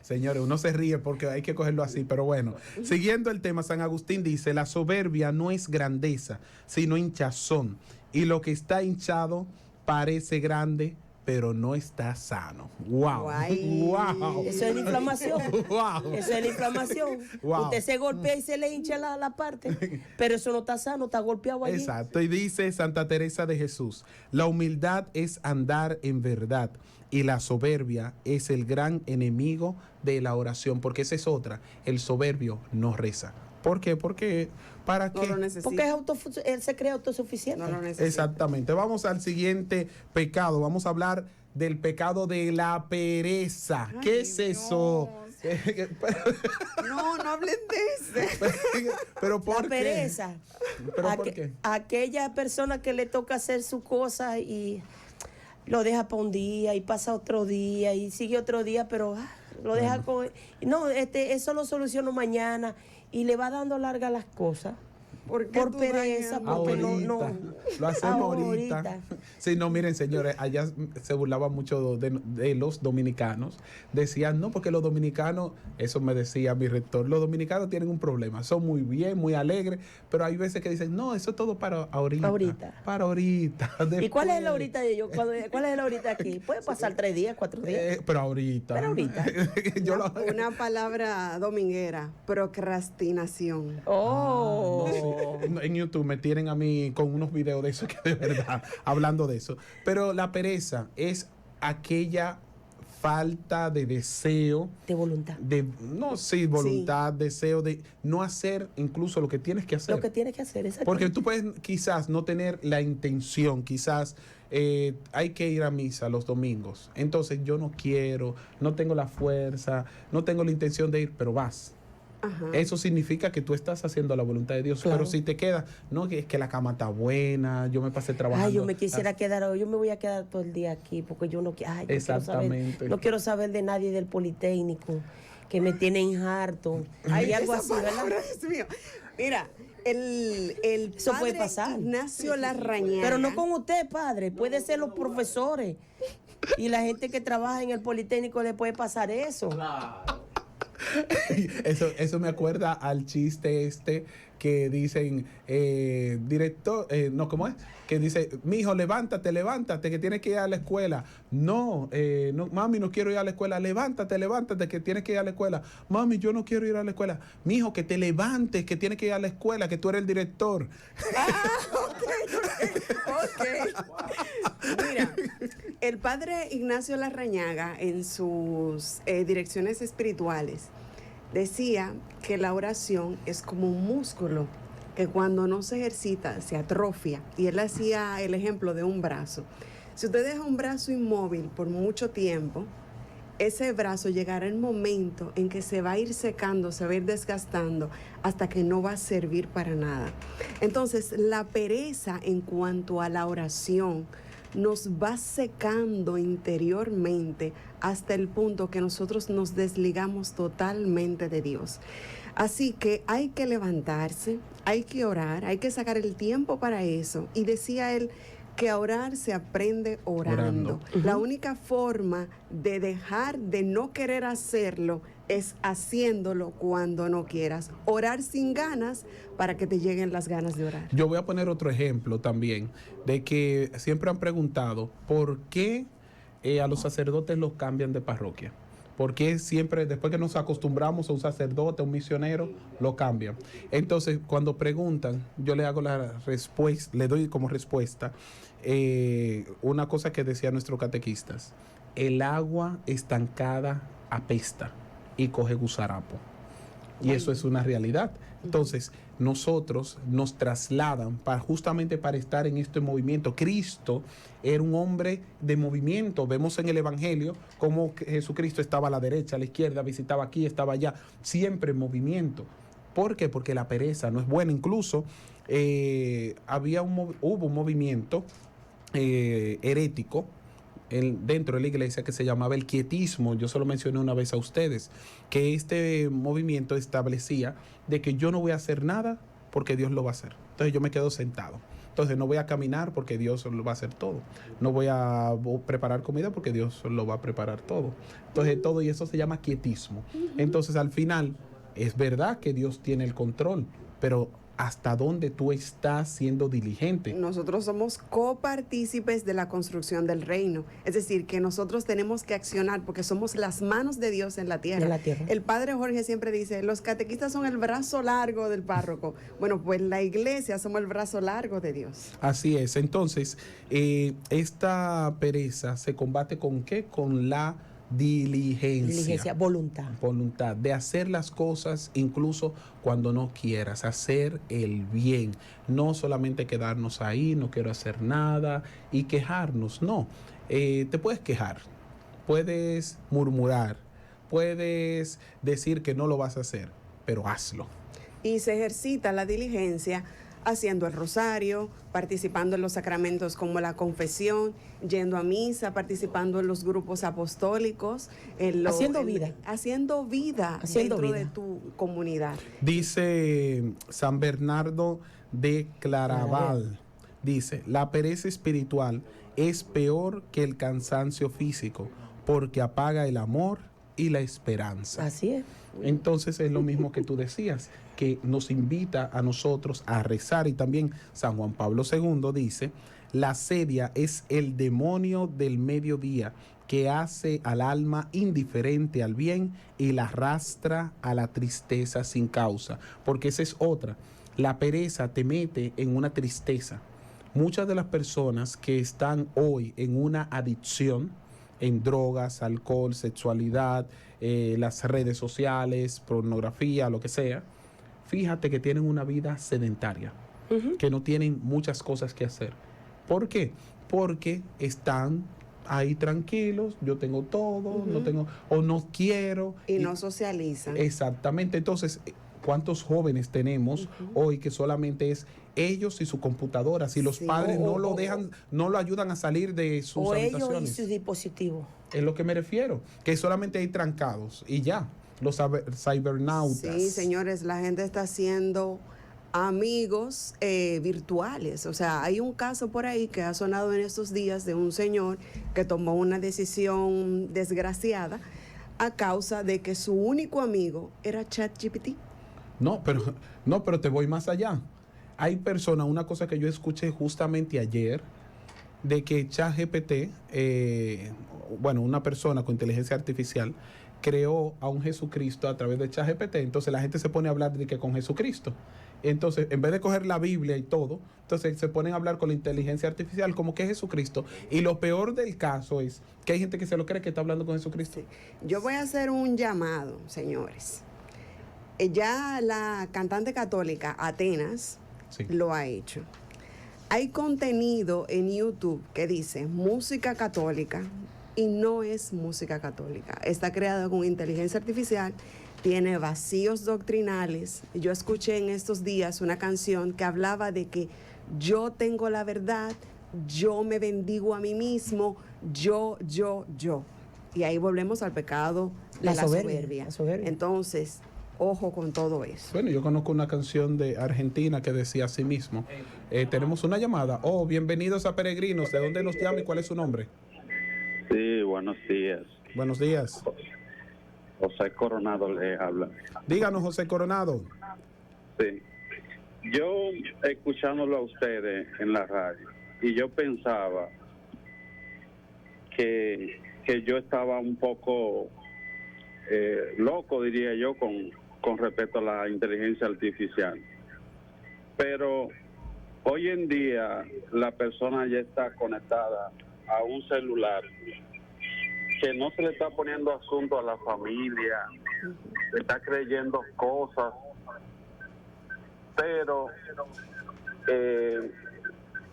Señores, uno se ríe porque hay que cogerlo así, pero bueno. Siguiendo el tema, San Agustín dice, la soberbia no es grandeza, sino hinchazón. Y lo que está hinchado parece grande, pero no está sano. ¡Wow! Guay. ¡Wow! Eso es la inflamación. ¡Wow! Eso es la inflamación. Wow. Usted se golpea y se le hincha la parte, pero eso no está sano, está golpeado allí. Exacto. Y dice Santa Teresa de Jesús, la humildad es andar en verdad y la soberbia es el gran enemigo de la oración, porque esa es otra. El soberbio no reza. ¿Por qué? Porque ¿para No qué? lo necesita. Porque él se cree autosuficiente. No lo necesita. Exactamente. Vamos al siguiente pecado. Vamos a hablar del pecado de la pereza. Ay, ¿Qué es eso? No hablen de eso. Pero ¿por La qué? pereza. ¿Pero por qué? Aquella persona que le toca hacer su cosa y lo deja para un día y pasa otro día y sigue otro día, pero lo deja con... No, eso lo soluciono mañana y le va dando larga las cosas. ¿Por qué Por tú pereza, dañas? porque Ahorita. Lo hacemos ahorita. Sí, no, miren, señores, allá se burlaba mucho de los dominicanos. Decían, no, porque los dominicanos, eso me decía mi rector, los dominicanos tienen un problema. Son muy bien, muy alegres, pero hay veces que dicen, no, eso es todo para ahorita. Ahorita. Para ahorita. ¿Y cuál es el después". ahorita de ellos? ¿Cuál es el ahorita aquí? Puede pasar 3 días, 4 días. Pero ahorita. Pero ahorita. Yo lo- Una palabra dominguera, procrastinación. Oh. No, en YouTube me tienen a mí con unos videos de eso que de verdad, hablando de eso. Pero la pereza es aquella falta de deseo, De voluntad. voluntad, deseo de no hacer incluso lo que tienes que hacer. Lo que tienes que hacer es Porque tú puedes quizás no tener la intención, quizás hay que ir a misa los domingos. Entonces yo no quiero, no tengo la fuerza, no tengo la intención de ir, pero vas. Ajá. Eso significa que tú estás haciendo la voluntad de Dios. Claro. Pero si te quedas, no, que es que la cama está buena, yo me pasé trabajando. Ay, yo me quisiera quedar hoy, yo me voy a quedar todo el día aquí porque yo no quiero, ay, Exactamente. no quiero saber de nadie del Politécnico, que me tienen harto. Hay algo Esa así, ¿verdad? palabra, Dios mío. Mira, el Eso puede padre pasar. Ignacio Larrañaga. Pero no con usted, padre, puede ser los profesores y la gente que trabaja en el Politécnico le puede pasar eso. Eso me acuerda al chiste que dicen, director, no, ¿cómo es? Que dice, mijo, levántate, que tienes que ir a la escuela. No, mami, no quiero ir a la escuela. Levántate, que tienes que ir a la escuela. Mami, yo no quiero ir a la escuela. Mijo, que te levantes, que tienes que ir a la escuela, que tú eres el director. Ok. Mira, el padre Ignacio Larrañaga en sus direcciones espirituales decía que la oración es como un músculo que cuando no se ejercita se atrofia. Y él hacía el ejemplo de un brazo. Si usted deja un brazo inmóvil por mucho tiempo, ese brazo llegará el momento en que se va a ir secando, se va a ir desgastando hasta que no va a servir para nada. Entonces, la pereza en cuanto a la oración nos va secando interiormente hasta el punto que nosotros nos desligamos totalmente de Dios. Así que hay que levantarse, hay que orar, hay que sacar el tiempo para eso. Y decía él que a orar se aprende orando. La única forma de dejar de no querer hacerlo es haciéndolo cuando no quieras. Orar sin ganas para que te lleguen las ganas de orar. Yo voy a poner otro ejemplo también, de que siempre han preguntado, ¿por qué a los sacerdotes los cambian de parroquia? ¿Por qué siempre, después que nos acostumbramos a un sacerdote, a un misionero, lo cambian? Entonces, cuando preguntan, yo le hago la respuesta, le doy como respuesta una cosa que decía nuestros catequistas: el agua estancada apesta y coge gusarapo. Y eso es una realidad. Entonces, nosotros nos trasladan justamente para estar en este movimiento. Cristo era un hombre de movimiento. Vemos en el Evangelio cómo Jesucristo estaba a la derecha, a la izquierda, visitaba aquí, estaba allá, siempre en movimiento. ¿Por qué? Porque la pereza no es buena. Incluso hubo un movimiento herético dentro de la iglesia que se llamaba el quietismo. Yo se lo mencioné una vez a ustedes, que este movimiento establecía de que yo no voy a hacer nada porque Dios lo va a hacer. Entonces yo me quedo sentado. Entonces no voy a caminar porque Dios lo va a hacer todo. No voy a preparar comida porque Dios lo va a preparar todo. Entonces todo, y eso se llama quietismo. Entonces al final es verdad que Dios tiene el control, pero hasta dónde tú estás siendo diligente. Nosotros somos copartícipes de la construcción del reino. Es decir, que nosotros tenemos que accionar porque somos las manos de Dios en la tierra. En la tierra. El padre Jorge siempre dice, los catequistas son el brazo largo del párroco. Bueno, pues la iglesia somos el brazo largo de Dios. Así es. Entonces, esta pereza se combate ¿con qué? Con la diligencia. Voluntad de hacer las cosas incluso cuando no quieras, hacer el bien, no solamente quedarnos ahí, no quiero hacer nada y quejarnos, no. Te puedes quejar, puedes murmurar, puedes decir que no lo vas a hacer, pero hazlo. Y se ejercita la diligencia haciendo el rosario, participando en los sacramentos como la confesión, yendo a misa, participando en los grupos apostólicos, Haciendo vida dentro de tu comunidad. Dice San Bernardo de Claraval, dice, la pereza espiritual es peor que el cansancio físico, porque apaga el amor y la esperanza. Así es. Entonces es lo mismo que tú decías, que nos invita a nosotros a rezar. Y también San Juan Pablo II dice, la sedia es el demonio del mediodía que hace al alma indiferente al bien y la arrastra a la tristeza sin causa. Porque esa es otra, la pereza te mete en una tristeza. Muchas de las personas que están hoy en una adicción, en drogas, alcohol, sexualidad, las redes sociales, pornografía, lo que sea, fíjate que tienen una vida sedentaria, que no tienen muchas cosas que hacer. ¿Por qué? Porque están ahí tranquilos, yo tengo todo, no tengo, o no quiero. Y no socializan. Exactamente. Entonces, ¿cuántos jóvenes tenemos hoy que solamente es ellos y su computadora? Si los padres no lo dejan, no lo ayudan a salir de sus habitaciones. O ellos y sus dispositivos. Es lo que me refiero, que solamente hay trancados y ya, los cibernautas. Sí, señores, la gente está haciendo amigos virtuales. O sea, hay un caso por ahí que ha sonado en estos días de un señor que tomó una decisión desgraciada a causa de que su único amigo era ChatGPT. No, pero te voy más allá. Hay personas, una cosa que yo escuché justamente ayer, de que ChatGPT, una persona con inteligencia artificial, creó a un Jesucristo a través de ChatGPT. Entonces la gente se pone a hablar de que con Jesucristo. Entonces, en vez de coger la Biblia y todo, entonces se ponen a hablar con la inteligencia artificial como que es Jesucristo. Y lo peor del caso es que hay gente que se lo cree que está hablando con Jesucristo. Sí. Yo voy a hacer un llamado, señores. Ya la cantante católica Atenas lo ha hecho. Hay contenido en YouTube que dice música católica y no es música católica. Está creado con inteligencia artificial, tiene vacíos doctrinales. Yo escuché en estos días una canción que hablaba de que yo tengo la verdad, yo me bendigo a mí mismo, yo. Y ahí volvemos al pecado de la soberbia. Entonces, ojo con todo eso. Bueno, yo conozco una canción de Argentina que decía así mismo. Tenemos una llamada. Oh, bienvenidos a Peregrinos. ¿De dónde nos llama y cuál es su nombre? Sí, buenos días. Buenos días. José Coronado le habla. Díganos, José Coronado. Sí. Yo, escuchándolo a ustedes en la radio, y yo pensaba que yo estaba un poco loco, diría yo, con respecto a la inteligencia artificial. Pero hoy en día la persona ya está conectada a un celular que no se le está poniendo asunto a la familia, se está creyendo cosas, pero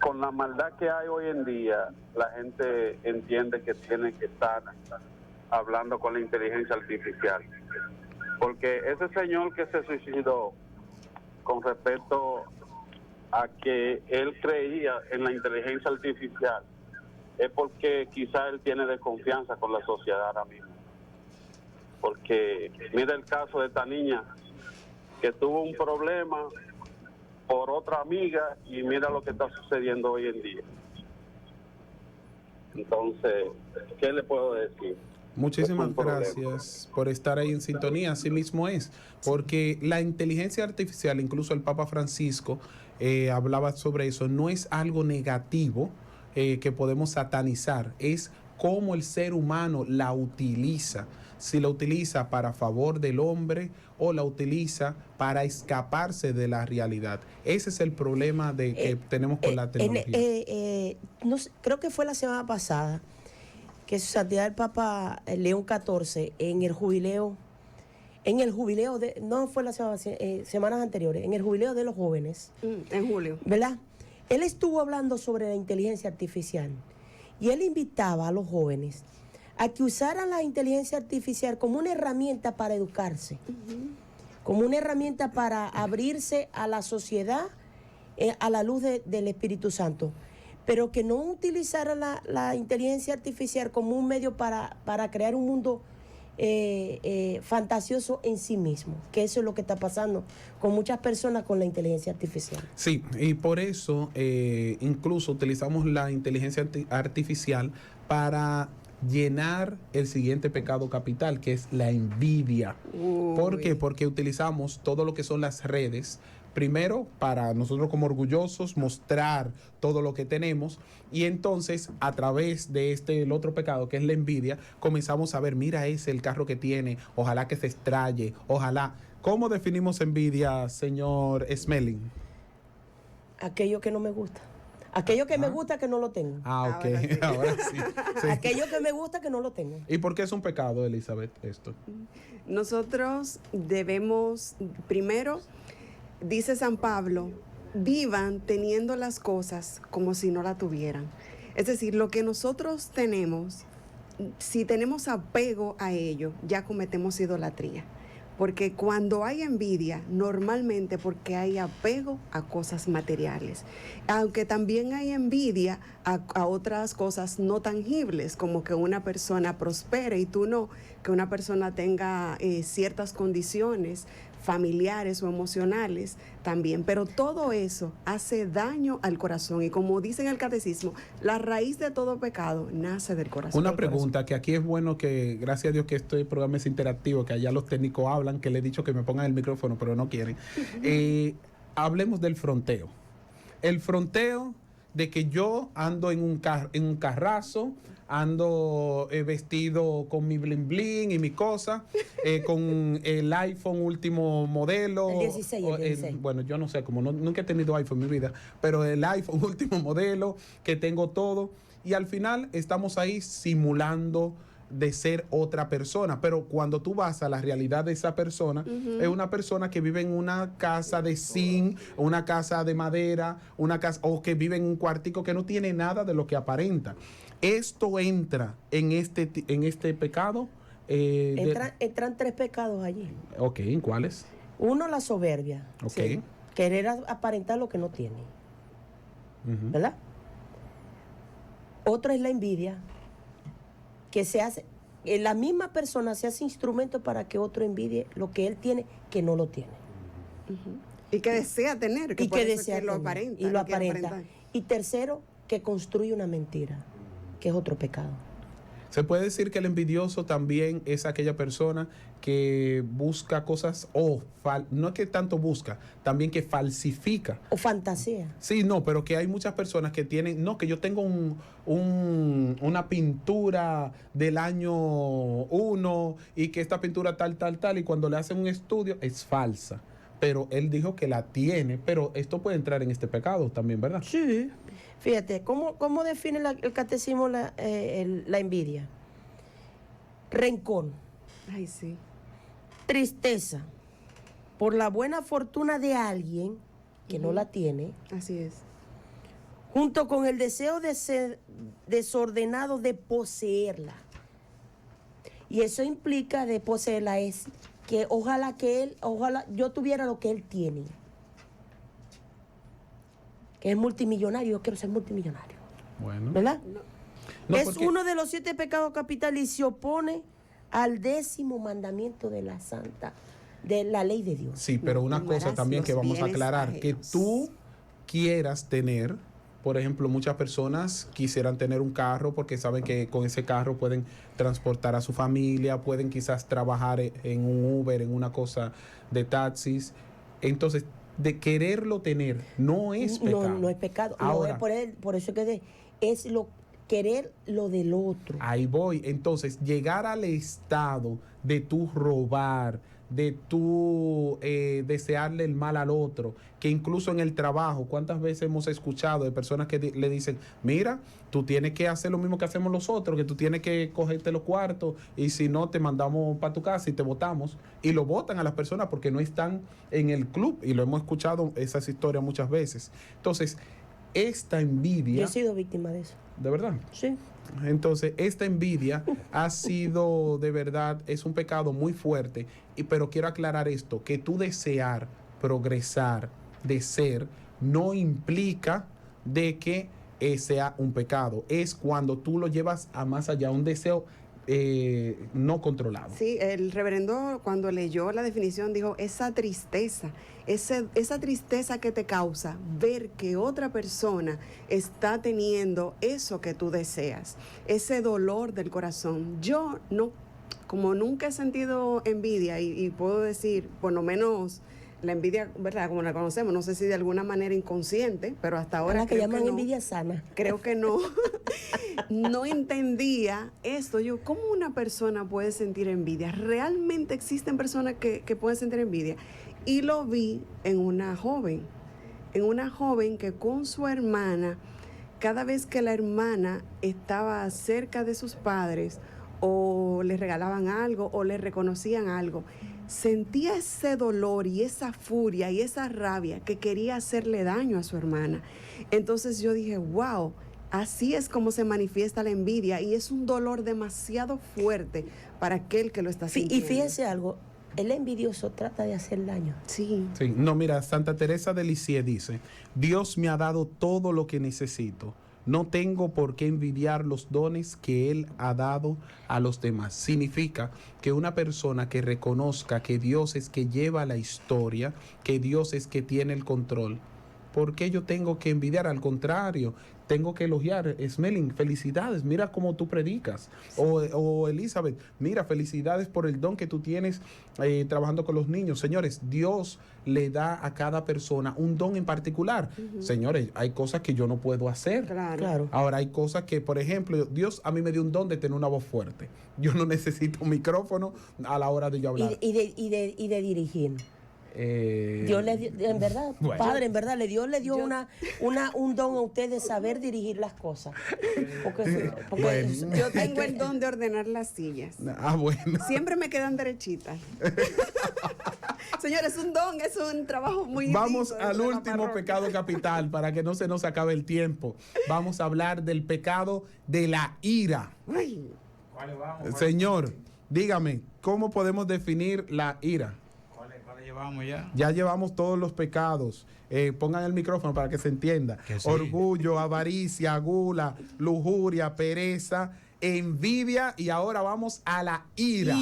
con la maldad que hay hoy en día, la gente entiende que tiene que estar hablando con la inteligencia artificial. Porque ese señor que se suicidó con respecto a que él creía en la inteligencia artificial, es porque quizá él tiene desconfianza con la sociedad ahora mismo. Porque mira el caso de esta niña que tuvo un problema por otra amiga y mira lo que está sucediendo hoy en día. Entonces, ¿qué le puedo decir? Muchísimas Es un problema. gracias por estar ahí en sintonía, así mismo es, porque la inteligencia artificial, incluso el Papa Francisco hablaba sobre eso, no es algo negativo que podemos satanizar, es cómo el ser humano la utiliza, si la utiliza para favor del hombre o la utiliza para escaparse de la realidad. Ese es el problema que tenemos con la tecnología. No sé, creo que fue la semana pasada que su santidad el Papa León XIV en el jubileo de, no fue la semana, semanas anteriores, en el jubileo de los jóvenes, En julio. ¿verdad? Él estuvo hablando sobre la inteligencia artificial y él invitaba a los jóvenes a que usaran la inteligencia artificial como una herramienta para educarse, como una herramienta para abrirse a la sociedad a la luz del Espíritu Santo, pero que no utilizara la inteligencia artificial como un medio para crear un mundo fantasioso en sí mismo, que eso es lo que está pasando con muchas personas con la inteligencia artificial. Sí, y por eso incluso utilizamos la inteligencia artificial para llenar el siguiente pecado capital, que es la envidia. ¿Por qué? Porque utilizamos todo lo que son las redes, primero para nosotros como orgullosos mostrar todo lo que tenemos, y entonces a través de el otro pecado que es la envidia, comenzamos a ver, mira ese el carro que tiene, ojalá que se estralle, ojalá. ¿Cómo definimos envidia, señor Smelling? Aquello que no me gusta. Aquello que me gusta que no lo tengo. Ah, ok. Ahora Ahora sí. Sí. Aquello que me gusta que no lo tengo. ¿Y por qué es un pecado, Elizabeth, esto? Nosotros debemos, primero, dice San Pablo, vivan teniendo las cosas como si no la tuvieran. Es decir, lo que nosotros tenemos, si tenemos apego a ello, ya cometemos idolatría. Porque cuando hay envidia, normalmente porque hay apego a cosas materiales. Aunque también hay envidia a otras cosas no tangibles, como que una persona prospere y tú no, que una persona tenga ciertas condiciones familiares o emocionales también, pero todo eso hace daño al corazón y como dice en el catecismo, la raíz de todo pecado nace del corazón. Una pregunta, que aquí es bueno que, gracias a Dios que este programa es interactivo, que allá los técnicos hablan, que le he dicho que me pongan el micrófono, pero no quieren. Hablemos del fronteo. El fronteo de que yo ando en un carrazo, ando vestido con mi bling bling y mi cosa, con el iPhone último modelo. El 16, el 16. Bueno, yo no sé, como nunca he tenido iPhone en mi vida, pero el iPhone último modelo, que tengo todo, y al final estamos ahí simulando de ser otra persona, pero cuando tú vas a la realidad de esa persona, es una persona que vive en una casa de zinc, una casa de madera, una casa, o que vive en un cuartico que no tiene nada de lo que aparenta. Esto entra en este pecado. Entran tres pecados allí. Ok, ¿en cuáles? Uno, la soberbia. Ok. Sí. Querer aparentar lo que no tiene. Ujú. ¿Verdad? Otro es la envidia, que se hace, la misma persona se hace instrumento para que otro envidie lo que él tiene que no lo tiene. Y que desea tener, que Y por que eso es desea que lo tener, aparenta. y lo que aparenta. Y tercero, que construye una mentira, que es otro pecado. Se puede decir que el envidioso también es aquella persona que busca cosas, no es que tanto busca, también que falsifica. O fantasía. Sí, no, pero que hay muchas personas que tienen, no, que yo tengo una pintura del año 1 y que esta pintura tal, y cuando le hacen un estudio es falsa. Pero él dijo que la tiene, pero esto puede entrar en este pecado también, ¿verdad? Sí. Fíjate, ¿cómo define el catecismo la envidia? Rencor, Ay, sí. tristeza por la buena fortuna de alguien que no la tiene, Así es. junto con el deseo de ser desordenado de poseerla. Y eso implica de poseerla es que ojalá yo tuviera lo que él tiene. Que es multimillonario, yo quiero ser multimillonario. Bueno. ¿Verdad? No, es porque- uno de los 7 pecados capitales y se opone al 10º mandamiento de la ley de Dios. Sí, pero No una tomarás cosa también que los vamos a bienes aclarar, que ajenos. tú quieras tener Por ejemplo, muchas personas quisieran tener un carro porque saben que con ese carro pueden transportar a su familia, pueden quizás trabajar en un Uber, en una cosa de taxis. Entonces, de quererlo tener no es pecado. No, no es pecado. Ahora, no es por eso que es querer lo del otro. ahí voy. Entonces, llegar al estado de tú robar, de tú desearle el mal al otro, que incluso en el trabajo, ¿cuántas veces hemos escuchado de personas que le dicen, mira, tú tienes que hacer lo mismo que hacemos los otros, que tú tienes que cogerte los cuartos y si no te mandamos para tu casa y te votamos? Y lo votan a las personas porque no están en el club, y lo hemos escuchado esas historias muchas veces. Entonces, esta envidia... Yo he sido víctima de eso. ¿De verdad? Sí. Entonces, esta envidia ha sido, de verdad, es un pecado muy fuerte. Pero quiero aclarar esto, que tú desear progresar, de ser, no implica de que sea un pecado. Es cuando tú lo llevas a más allá, un deseo no controlado. Sí, el reverendo cuando leyó la definición dijo, esa tristeza, esa tristeza que te causa ver que otra persona está teniendo eso que tú deseas, ese dolor del corazón. Yo no, como nunca he sentido envidia y puedo decir, por lo menos la envidia, ¿verdad? Como la conocemos, no sé si de alguna manera inconsciente, pero hasta ahora la que creo llaman que no. envidia sana. Creo que no. No entendía esto. Yo, ¿cómo una persona puede sentir envidia? ¿Realmente existen personas que pueden sentir envidia? Y lo vi en una joven que con su hermana, cada vez que la hermana estaba cerca de sus padres o le regalaban algo o le reconocían algo, sentía ese dolor y esa furia y esa rabia que quería hacerle daño a su hermana. Entonces yo dije, wow, así es como se manifiesta la envidia y es un dolor demasiado fuerte para aquel que lo está sintiendo. Y fíjese algo, el envidioso trata de hacer daño. Sí. Sí, no, mira, Santa Teresa de Lisieux dice, Dios me ha dado todo lo que necesito. No tengo por qué envidiar los dones que Él ha dado a los demás. Significa que una persona que reconozca que Dios es que lleva la historia, que Dios es que tiene el control, ¿por qué yo tengo que envidiar? Al contrario, tengo que elogiar. Smelling, felicidades, mira cómo tú predicas. Sí. O Elizabeth, mira, felicidades por el don que tú tienes trabajando con los niños. Señores, Dios le da a cada persona un don en particular. Señores, hay cosas que yo no puedo hacer. Claro. Ahora, hay cosas que, por ejemplo, Dios a mí me dio un don de tener una voz fuerte. Yo no necesito un micrófono a la hora de yo hablar. Y de dirigir. Dios le dio, en verdad, bueno. Padre, en verdad, Dios le dio un don a usted de saber dirigir las cosas. Porque bueno. Yo tengo el don de ordenar las sillas. Ah, bueno. Siempre me quedan derechitas. Señores, es un don, es un trabajo muy Vamos al último pecado capital para que no se nos acabe el tiempo. Vamos a hablar del pecado de la ira. Ay. Señor, dígame, ¿cómo podemos definir la ira? Llevamos ya. Ya llevamos todos los pecados. Pongan el micrófono para que se entienda. Que sí. Orgullo, avaricia, gula, lujuria, pereza, envidia y ahora vamos a la ira.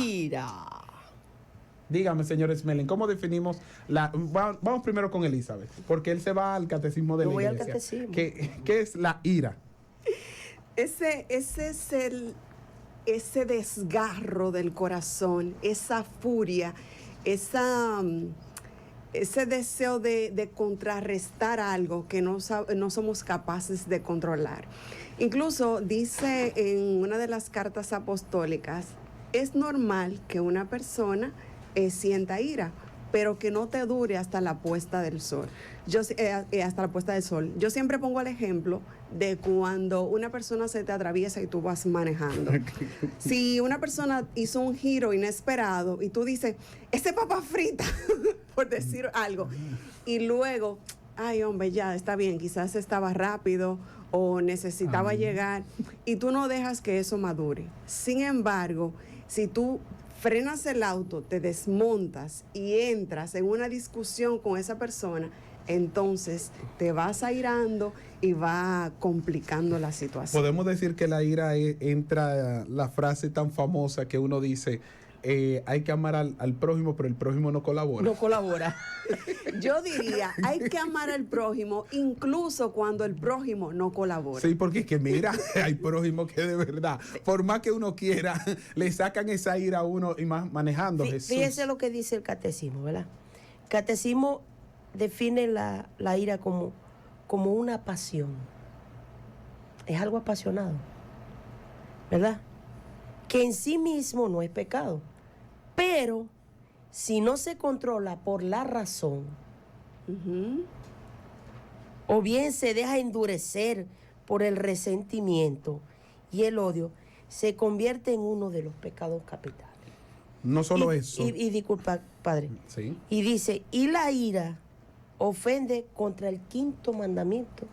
Dígame, señor Smelling, ¿cómo definimos la... Vamos primero con Elizabeth, porque él se va al catecismo de la iglesia. Voy al catecismo. ¿Qué es la ira? Ese es ese desgarro del corazón, esa furia, ese deseo de contrarrestar algo que no somos capaces de controlar. Incluso dice en una de las cartas apostólicas, es normal que una persona sienta ira, pero que no te dure hasta la puesta del sol. Hasta la puesta del sol. Yo siempre pongo el ejemplo de cuando una persona se te atraviesa y tú vas manejando. Si una persona hizo un giro inesperado y tú dices, ese papa frita, por decir algo, y luego, ay hombre, ya está bien, quizás estaba rápido o necesitaba llegar, y tú no dejas que eso madure. Sin embargo, si tú frenas el auto, te desmontas y entras en una discusión con esa persona, entonces te vas airando y va complicando la situación. Podemos decir que la ira entra la frase tan famosa que uno dice, hay que amar al prójimo, pero el prójimo no colabora. No colabora. Yo diría, hay que amar al prójimo incluso cuando el prójimo no colabora. Sí, porque es que mira, hay prójimos que de verdad, por más que uno quiera, le sacan esa ira a uno y más manejando Jesús. Fíjese lo que dice el catecismo, ¿verdad? El catecismo define la ira como una pasión. Es algo apasionado, ¿verdad? Que en sí mismo no es pecado, pero si no se controla por la razón, Ujú. o bien se deja endurecer por el resentimiento y el odio, se convierte en uno de los pecados capitales. No solo Y- eso. Y disculpa, padre. Sí. Y dice, y la ira ofende contra el quinto mandamiento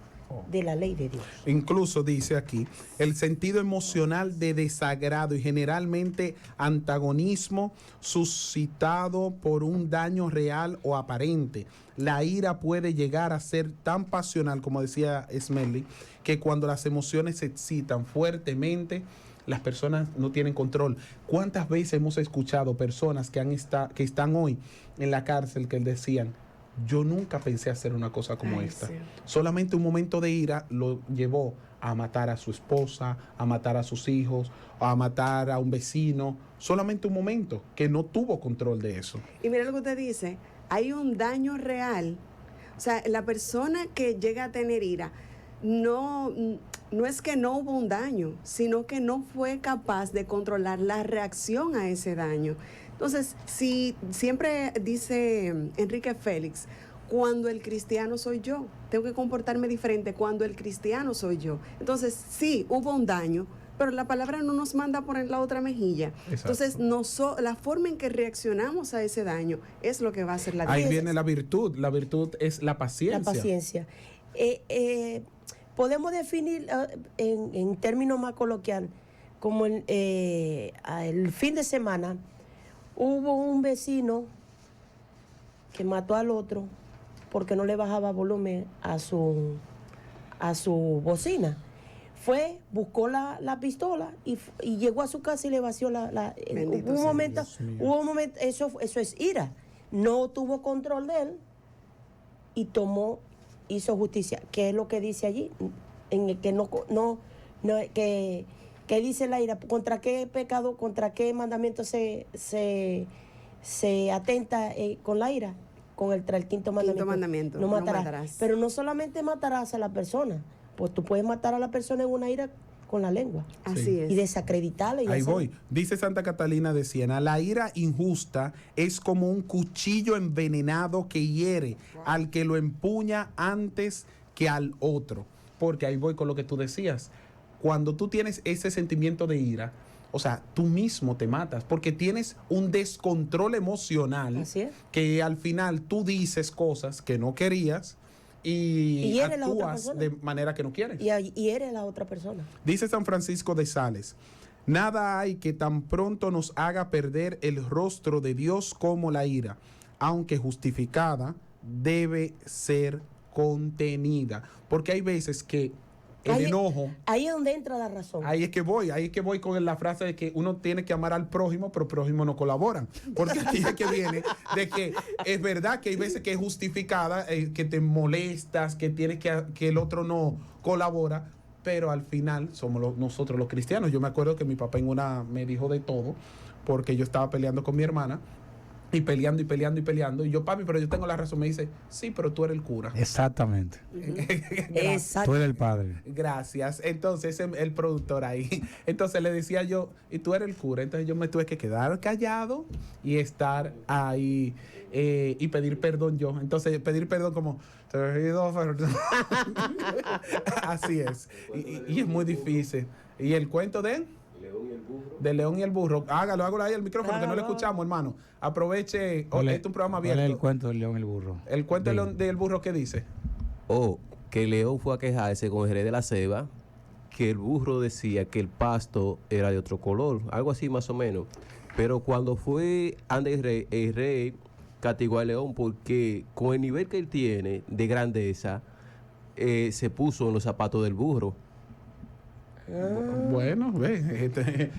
de la ley de Dios. Incluso dice aquí, el sentido emocional de desagrado y generalmente antagonismo suscitado por un daño real o aparente. La ira puede llegar a ser tan pasional, como decía Smelly, que cuando las emociones se excitan fuertemente, las personas no tienen control. ¿Cuántas veces hemos escuchado personas que están hoy en la cárcel que decían, yo nunca pensé hacer una cosa como Ay, esta? sí. Solamente un momento de ira lo llevó a matar a su esposa, a matar a sus hijos, a matar a un vecino. Solamente un momento que no tuvo control de eso. Y mira lo que usted dice, hay un daño real. O sea, la persona que llega a tener ira, no es que no hubo un daño, sino que no fue capaz de controlar la reacción a ese daño. Entonces, si siempre dice Enrique Félix, cuando el cristiano soy yo, tengo que comportarme diferente cuando el cristiano soy yo. Entonces, sí, hubo un daño, pero la palabra no nos manda a poner la otra mejilla. Exacto. Entonces, la forma en que reaccionamos a ese daño es lo que va a hacer la Ahí diferencia. viene la virtud. La virtud es la paciencia. La paciencia. Podemos definir en términos más coloquiales, como el fin de semana hubo un vecino que mató al otro porque no le bajaba volumen a su bocina. Buscó la pistola y llegó a su casa y le vació Bendito hubo sea un momento, eso es ira. No tuvo control de él y hizo justicia. ¿Qué es lo que dice allí? En el que que dice la ira, ¿contra qué pecado, contra qué mandamiento se atenta con la ira? Contra el quinto mandamiento. No No matarás. matarás. Pero no solamente matarás a la persona, pues tú puedes matar a la persona en una ira con la lengua Así es. y desacreditarla. Y Ahí hacer- voy. Dice Santa Catalina de Siena, la ira injusta es como un cuchillo envenenado que hiere al que lo empuña antes que al otro. Porque ahí voy con lo que tú decías. Cuando tú tienes ese sentimiento de ira, o sea, tú mismo te matas porque tienes un descontrol emocional Así es. que al final tú dices cosas que no querías y eres la otra actúas persona. de manera que no quieres. y eres la otra persona. Dice San Francisco de Sales, nada hay que tan pronto nos haga perder el rostro de Dios como la ira, aunque justificada, debe ser contenida. Porque hay veces que el enojo, Ahí es donde entra la razón. ahí es que voy con la frase de que uno tiene que amar al prójimo, pero prójimo no colaboran. Porque aquí es que viene de que es verdad que hay veces que es justificada, que te molestas, que tienes que el otro no colabora, pero al final somos nosotros los cristianos. Yo me acuerdo que mi papá me dijo de todo, porque yo estaba peleando con mi hermana, y peleando y peleando y peleando. Y yo, papi, pero yo tengo la razón. Me dice, sí, pero tú eres el cura. Exactamente. Exacto. Tú eres el padre. Gracias. Entonces, el productor ahí. Entonces le decía yo, y tú eres el cura. Entonces yo me tuve que quedar callado y estar ahí y pedir perdón yo. Entonces, pedir perdón como, te pido perdón. Así es. Y es muy difícil. ¿Y el cuento de él? De León y el Burro. Hágalo ahí al micrófono, que no lo escuchamos, hermano. Aproveche. Este es un programa ¿Cuál es el abierto. cuento del león y el burro? El cuento Dime. del burro, ¿qué dice? Que León fue a quejarse con Jerez de la Ceiba, que el burro decía que el pasto era de otro color, algo así más o menos. Pero cuando fue ante el rey castigó al león porque con el nivel que él tiene de grandeza, se puso en los zapatos del burro. Bueno, ve,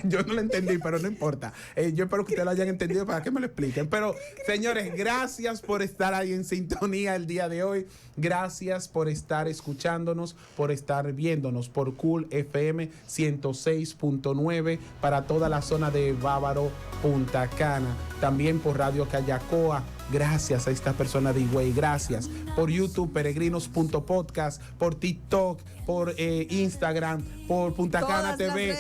yo no lo entendí, pero no importa. Yo espero que ustedes lo hayan entendido para que me lo expliquen. Pero, señores, gracias por estar ahí en sintonía el día de hoy. Gracias por estar escuchándonos, por estar viéndonos por Cool FM 106.9 para toda la zona de Bávaro, Punta Cana. También por Radio Callacoa. Gracias a esta persona de Higüey, gracias. Por YouTube, peregrinos.podcast, por TikTok, por Instagram, por Punta Cana TV.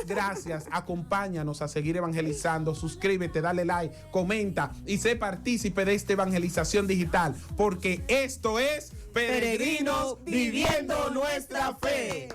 Gracias. Acompáñanos a seguir evangelizando. Suscríbete, dale like, comenta y sé partícipe de esta evangelización digital. Porque esto es Peregrinos Viviendo Nuestra Fe.